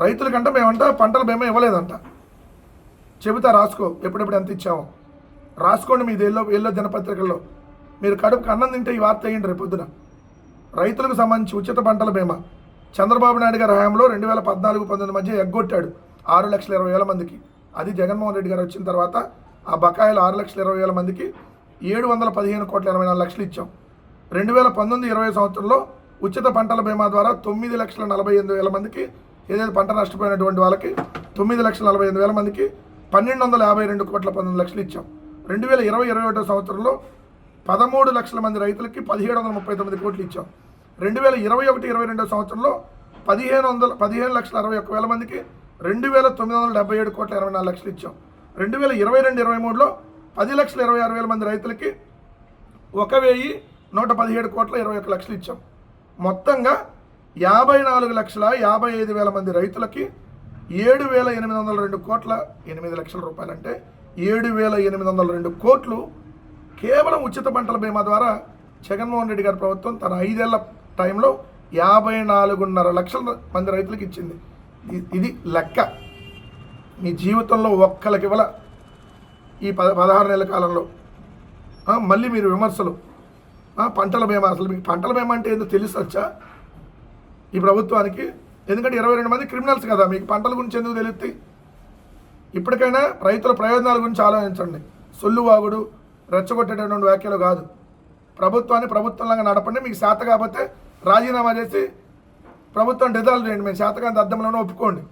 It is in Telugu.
రైతులకంట మేమంట పంటల బీమా ఇవ్వలేదంట. చెబుతా రాసుకో, ఎప్పుడెప్పుడు ఎంత ఇచ్చామో రాసుకోండి. మీది ఎల్లో దినపత్రికల్లో మీరు కడుపుకి అన్నం తింటే ఈ వార్త వేయండి రేపు పొద్దున. రైతులకు సంబంధించి ఉచిత పంటల బీమా చంద్రబాబు నాయుడు గారి హయాంలో 2014-19 మధ్య ఎగ్గొట్టాడు 6,20,000 మందికి. అది జగన్మోహన్ రెడ్డి గారు వచ్చిన తర్వాత ఆ బకాయిలు 6,20,000 మందికి 715,84,00,000 ఇచ్చాం. 2019-20 సంవత్సరంలో ఉచిత పంటల బీమా ద్వారా 9,48,000 మందికి, ఏదైతే పంట నష్టపోయినటువంటి వాళ్ళకి 9,48,000 మందికి 1,252,19,00,000 ఇచ్చాం. 2020-21 సంవత్సరంలో 13 లక్షల మంది రైతులకి 1,739 కోట్లు ఇచ్చాం. 2021-22 సంవత్సరంలో 15,61,000 మందికి 2,977,24,00,000 ఇచ్చాం. 2022-23లో 10,26,000 మంది రైతులకి 1,117,21,00,000 ఇచ్చాం. మొత్తంగా 54,55,000 మంది రైతులకి 7,802 కోట్ల 8 లక్షల రూపాయలు, అంటే 7,802 కోట్లు కేవలం ఉచిత పంటల బీమా ద్వారా జగన్మోహన్ రెడ్డి గారి ప్రభుత్వం తన 5 ఏళ్ల టైంలో 54.5 లక్షల మంది రైతులకు ఇచ్చింది. ఇది లెక్క. మీ జీవితంలో ఒక్కరికి ఇవ్వాల ఈ 16 నెలల కాలంలో. మళ్ళీ మీరు విమర్శలు, పంటల బీమా, అసలు మీకు పంటల బీమా అంటే ఏందో తెలుసొచ్చా ఈ ప్రభుత్వానికి? ఎందుకంటే 22 మంది క్రిమినల్స్ కదా, మీకు పంటల గురించి ఎందుకు తెలుస్తాయి? ఇప్పటికైనా రైతుల ప్రయోజనాల గురించి ఆలోచించండి. సొల్లువాగుడు, రెచ్చగొట్టేటటువంటి వ్యాఖ్యలు కాదు. ప్రభుత్వాన్ని ప్రభుత్వంలాగా నడపండి. మీకు చేత కాకపోతే రాజీనామా చేసి ప్రభుత్వం డిజాల్వ్ చేయండి. మేము చేతకాంత అర్థంలోనే ఒప్పుకోండి.